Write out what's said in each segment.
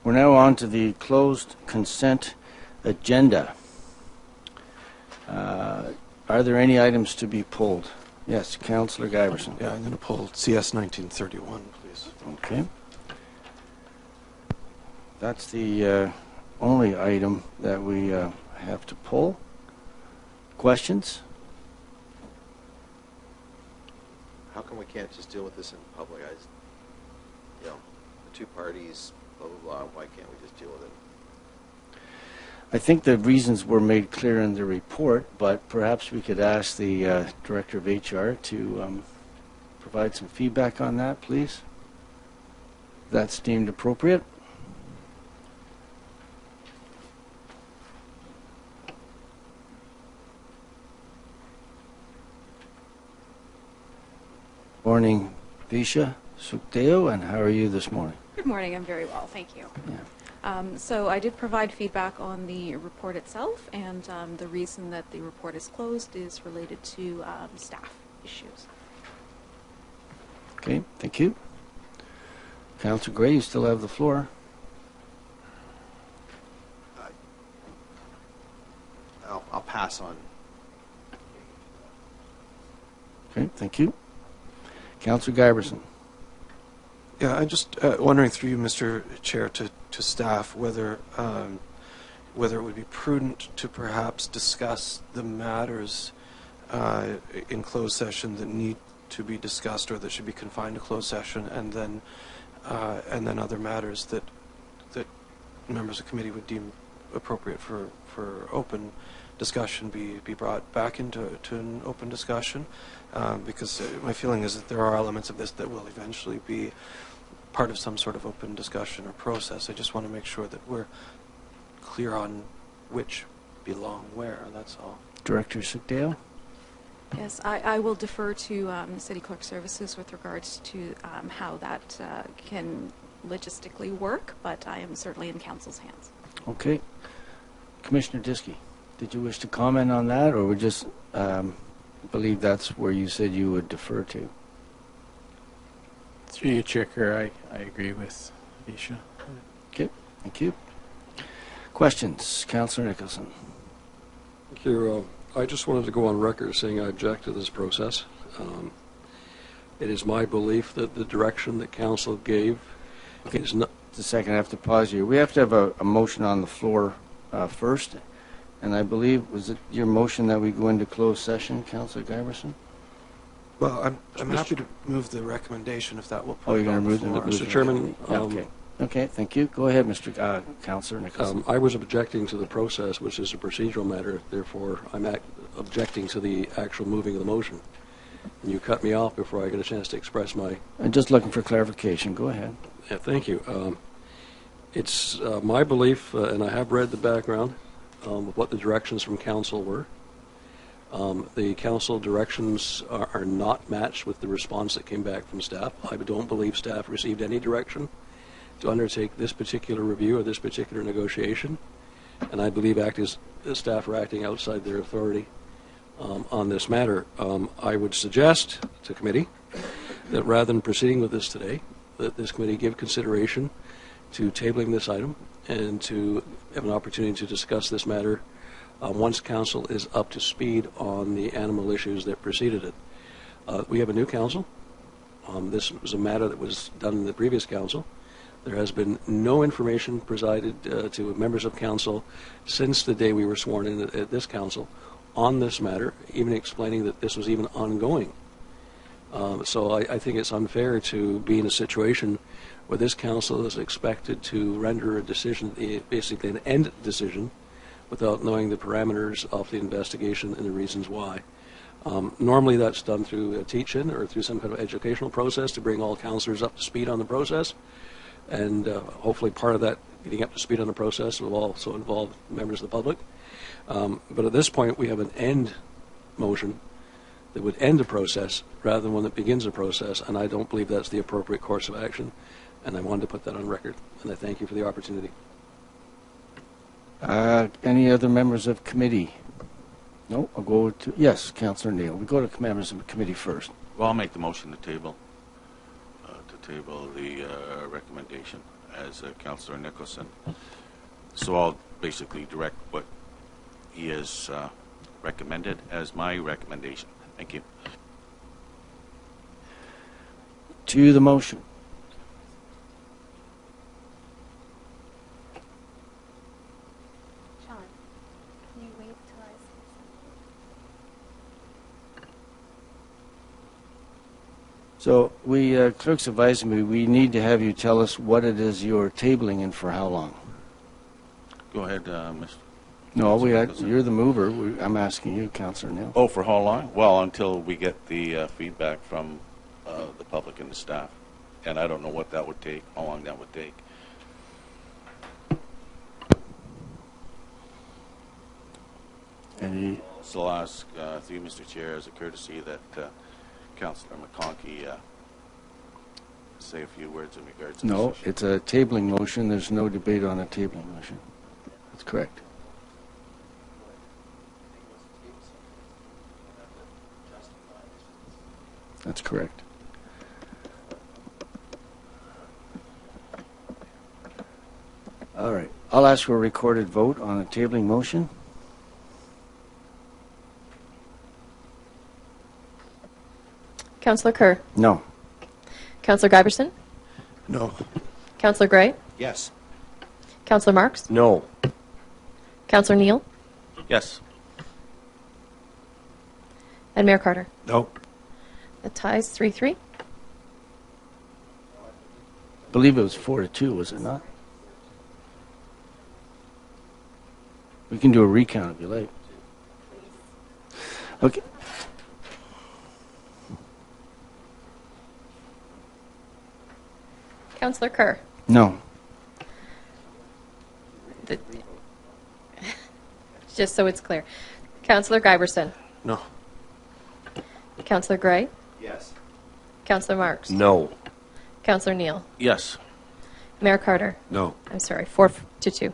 We're now on to the closed consent agenda. Are there any items to be pulled? Yes, Councillor Giverson. Yeah, I'm going to pull CS 1931, please. Okay. That's the only item that we have to pull. Questions? How come we can't just deal with this in public? The two parties, blah, blah, blah. Why can't we just deal with it? I think the reasons were made clear in the report, but perhaps we could ask the Director of HR to provide some feedback on that, please. If that's deemed appropriate. Morning, Visha Sukteo, and how are you this morning? Good morning. I'm very well, thank you. Yeah. So I did provide feedback on the report itself, and the reason that the report is closed is related to staff issues. Okay, thank you. Councillor Gray, you still have the floor. I'll pass on. Okay, thank you. Councillor Giverson. Yeah, I'm just wondering through you, Mr. Chair, to staff whether it would be prudent to perhaps discuss the matters in closed session that need to be discussed or that should be confined to closed session, and then other matters that members of the committee would deem appropriate for open discussion be brought back into an open discussion, because my feeling is that there are elements of this that will eventually be part of some sort of open discussion or process. I just want to make sure that we're clear on which belong where, that's all. Director Sukteo. Yes, I will defer to City Clerk Services with regards to how that can logistically work, but I am certainly in Council's hands. Okay. Commissioner Diskey, did you wish to comment on that, or we just believe that's where you said you would defer to? Through you, Chair, I agree with Visha. Okay, thank you. Questions? Councillor Nicholson. Thank you. I just wanted to go on record saying I object to this process. It is my belief that the direction that Council gave is not... Just a second, I have to pause you. We have to have a motion on the floor first, and I believe, was it your motion that we go into closed session, Councillor Giverson? Well, I'm happy to move the recommendation if that will put you're going to move floor. Mr. Chairman, okay, thank you. Go ahead, Mr. Councillor Nicholson. I was objecting to the process, which is a procedural matter. Therefore, I'm objecting to the actual moving of the motion. And you cut me off before I get a chance to express my... I'm just looking for clarification. Go ahead. Yeah, thank you. It's my belief, and I have read the background of what the directions from Council were. The Council directions are not matched with the response that came back from staff. I don't believe staff received any direction to undertake this particular review or this particular negotiation, and I believe staff are acting outside their authority on this matter. I would suggest to committee that rather than proceeding with this today, that this committee give consideration to tabling this item and to have an opportunity to discuss this matter once Council is up to speed on the animal issues that preceded it. We have a new Council. This was a matter that was done in the previous Council. There has been no information provided to members of Council since the day we were sworn in at this Council on this matter, even explaining that this was even ongoing. So I think it's unfair to be in a situation where this Council is expected to render a decision, basically an end decision, without knowing the parameters of the investigation and the reasons why. Normally that's done through a teach-in or through some kind of educational process to bring all councillors up to speed on the process, and hopefully part of that getting up to speed on the process will also involve members of the public. But at this point we have an end motion that would end a process rather than one that begins a process, and I don't believe that's the appropriate course of action, and I wanted to put that on record, and I thank you for the opportunity. Any other members of committee? No, I'll go to, yes, Councillor Neal. We go to members of the committee first. Well, I'll make the motion to table table the recommendation as Councillor Nicholson. So I'll basically direct what he has recommended as my recommendation. Thank you. To the motion. Sean, can you wait till I say something? So we, clerk's advising me, we need to have you tell us what it is you're tabling and for how long. Go ahead, Mr. No, Nicholson. you're the mover. I'm asking you, Councillor Neil. Oh, for how long? Well, until we get the feedback from the public and the staff. And I don't know what that would take, how long that would take. Any, So I'll ask through you, Mr. Chair, as a courtesy that Councillor McConkey say a few words in regards to no, this issue. it's a tabling motion. There's no debate on a tabling motion. That's correct. That's correct. All right. I'll ask for a recorded vote on a tabling motion. Councillor Kerr. No. Councillor Giberson. No. Councillor Gray. Yes. Councillor Marks. No. Councillor Neal. Yes. And Mayor Carter. No. The ties 3-3. I believe it was 4-2, was it not? We can do a recount if you like. Okay. Councillor Kerr. No. The- Just so it's clear. Councillor Giberson. No. Councillor Gray. Yes. Councillor Marks. No. Councillor Neal. Yes. Mayor Carter. No. I'm sorry, 4-2.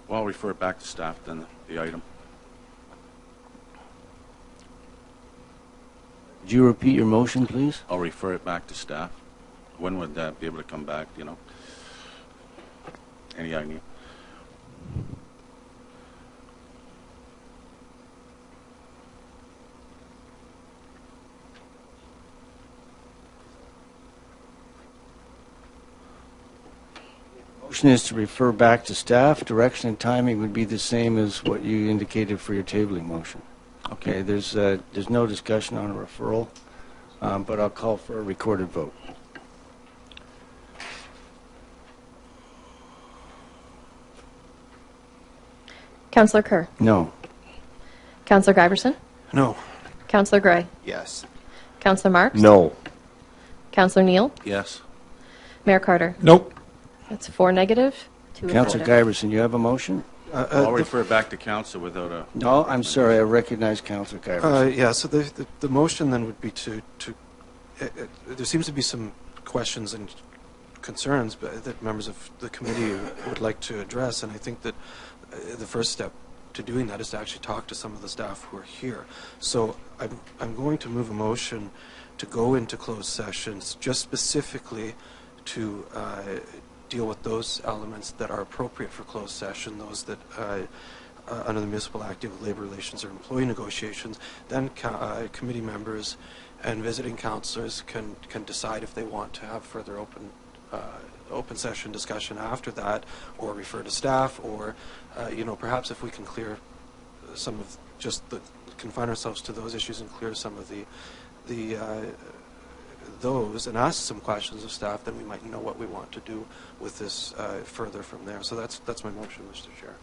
Well, I'll refer it back to staff then, the item. Would you repeat your motion, please? I'll refer it back to staff. When would that be able to come back, you know? Any idea? Motion is to refer back to staff. Direction and timing would be the same as what you indicated for your tabling motion. Okay, there's no discussion on a referral, but I'll call for a recorded vote. Councillor Kerr. No. Councillor Giberson. No. Councillor Gray. Yes. Councillor Marks. No. Councillor Neal. Yes. Mayor Carter. Nope. That's 4 negative, 2 Councillor affirmative. Giberson, you have a motion? I'll refer it back to council without a... No, I'm sorry, I recognize Councillor Giberson. Yeah, so the motion then would be there seems to be some questions and concerns that members of the committee would like to address, and I think that the first step to doing that is to actually talk to some of the staff who are here. So I'm going to move a motion to go into closed sessions just specifically to deal with those elements that are appropriate for closed session, those that under the Municipal Act deal with labor relations or employee negotiations. Then committee members and visiting councillors can decide if they want to have further open session discussion after that, or refer to staff, or perhaps if we can clear some of confine ourselves to those issues and clear some of those and ask some questions of staff, then we might know what we want to do with this further from there. So that's my motion, Mr. Chair.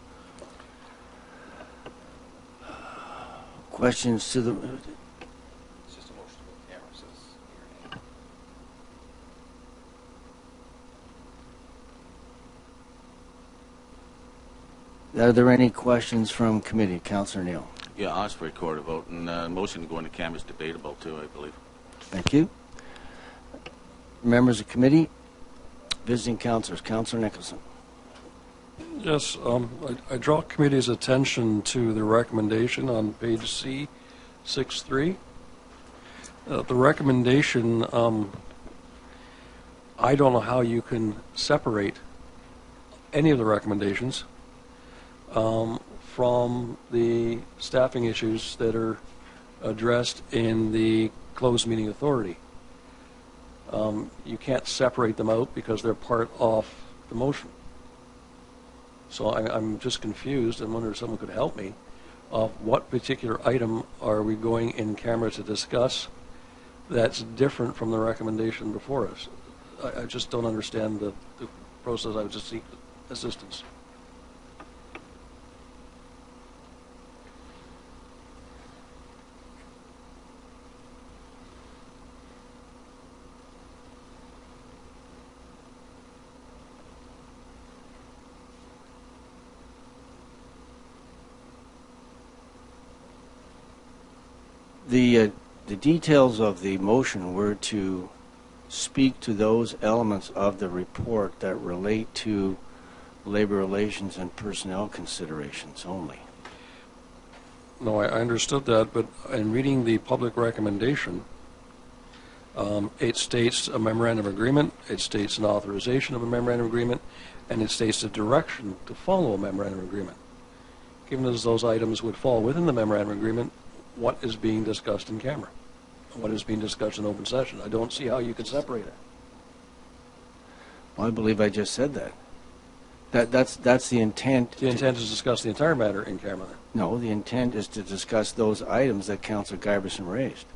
Questions to the... It's just a motion to the camera, so it's your name. Are there any questions from committee? Councillor Neal. Yeah, I'll ask for a recorded vote, and motion to go into camera is debatable too, I believe. Thank you. Members of committee, visiting councillors. Councillor Nicholson. Yes, I draw committee's attention to the recommendation on page C, 6.3. The recommendation I don't know how you can separate any of the recommendations from the staffing issues that are addressed in the closed meeting authority. You can't separate them out because they're part of the motion. So I'm just confused and wonder if someone could help me of what particular item are we going in camera to discuss that's different from the recommendation before us. I just don't understand the process. I would just seek assistance. The details of the motion were to speak to those elements of the report that relate to labor relations and personnel considerations only. No, I understood that, but in reading the public recommendation, it states a memorandum of agreement, it states an authorization of a memorandum of agreement, and it states a direction to follow a memorandum of agreement. Given as those items would fall within the memorandum of agreement, what is being discussed in camera? What is being discussed in open session? I don't see how you can separate it. Well, I believe I just said that. That's the intent. The intent is to discuss the entire matter in camera. No, the intent is to discuss those items that Councillor Giberson raised.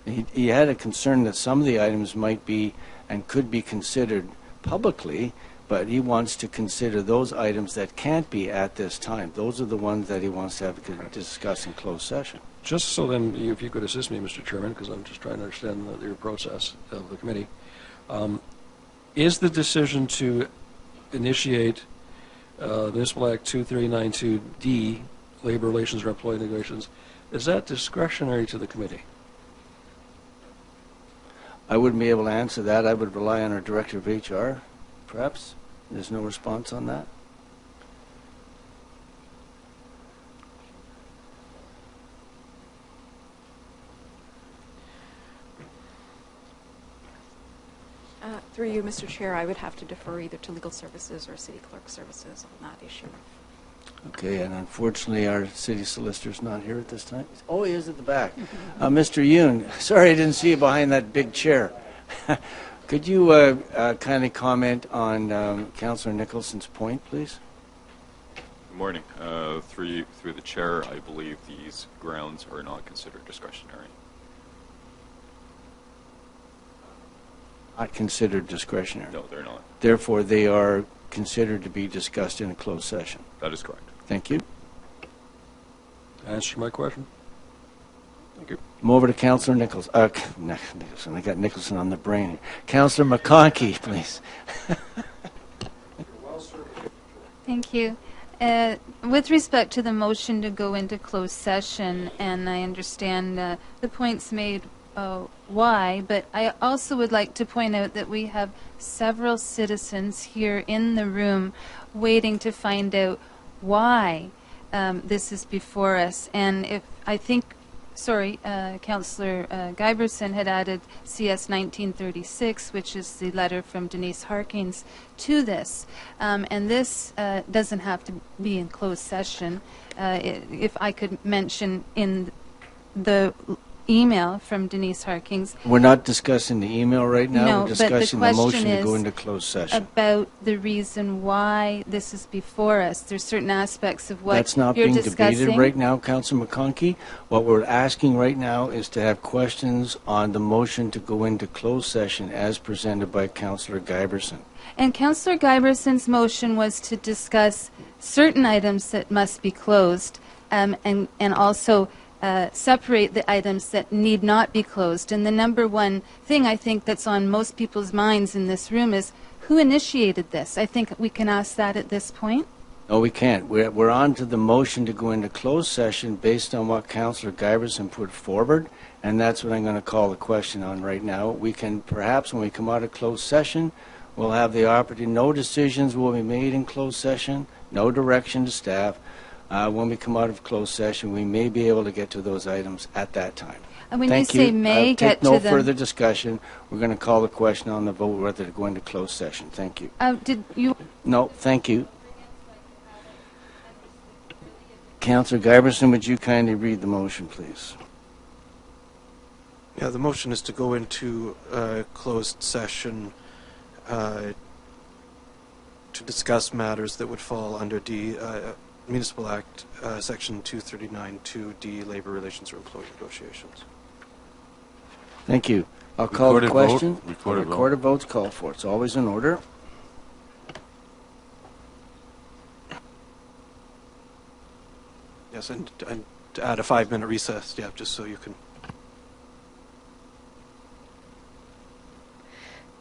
He had a concern that some of the items might be and could be considered publicly, but he wants to consider those items that can't be at this time. Those are the ones that he wants to have discuss in closed session. Just so then, if you could assist me, Mr. Chairman, because I'm just trying to understand your process of the committee. Is the decision to initiate Municipal Act 2392D, Labor Relations or Employee Negotiations, is that discretionary to the committee? I wouldn't be able to answer that. I would rely on our Director of HR, perhaps. There's no response on that. Through you, Mr. Chair, I would have to defer either to Legal Services or City Clerk Services on that issue. Okay, and unfortunately our city solicitor's not here at this time. Oh, he is at the back. Mr. Yoon, sorry I didn't see you behind that big chair. Could you kindly comment on Councillor Nicholson's point, please? Good morning. Through the chair, I believe these grounds are not considered discretionary. Not considered discretionary. No, they're not. Therefore, they are considered to be discussed in a closed session. That is correct. Thank you. Answer my question. Thank you. I'm over to Councillor Nicholson. Nicholson. I got Nicholson on the brain here. Councillor McConkey, please. Thank you. With respect to the motion to go into closed session, and I understand the points made why, but I also would like to point out that we have several citizens here in the room waiting to find out why this is before us. And if I think, Councillor Giberson had added CS 1936, which is the letter from Denise Harkins to this. And this doesn't have to be in closed session. If I could mention in the email from Denise Harkins. We're not discussing the email right now. No, we're discussing but the motion question to go is into closed session. About the reason why this is before us. There's certain aspects of what That's not you're being discussing. debated right now, Councillor McConkey. What we're asking right now is to have questions on the motion to go into closed session as presented by Councillor Giberson. And Councillor Giberson's motion was to discuss certain items that must be closed, and also separate the items that need not be closed. And the number one thing I think that's on most people's minds in this room is who initiated this? I think we can ask that at this point. No, we can't. We're on to the motion to go into closed session based on what Councillor Giberson put forward, and that's what I'm going to call the question on right now. We can perhaps, when we come out of closed session, we'll have the opportunity. No decisions will be made in closed session, no direction to staff. When we come out of closed session, we may be able to get to those items at that time. When you Thank say you. may, I'll get take no to further them. discussion. We're going to call the question on the vote whether to go into closed session. Thank you. Did you? No, thank you. Councillor Giberson, would you kindly read the motion, please? Yeah, the motion is to go into closed session to discuss matters that would fall under Municipal Act Section 239(2)D, labor relations or employee negotiations. Thank you. I'll call the Recorded question. vote. Recorded vote. Recorded vote's called for. It's always in order. Yes, and to add a 5-minute recess, yeah, just so you can.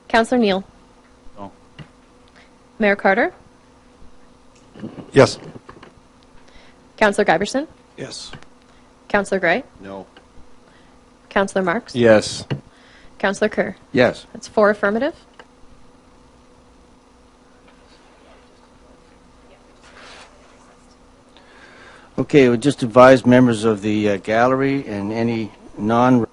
Councillor Neal. No. Mayor Carter. Yes. Councillor Giberson. Yes. Councillor Gray. No. Councillor Marks. Yes. Councillor Kerr. Yes. That's 4 affirmative. Okay, we'll just advise members of the gallery and any non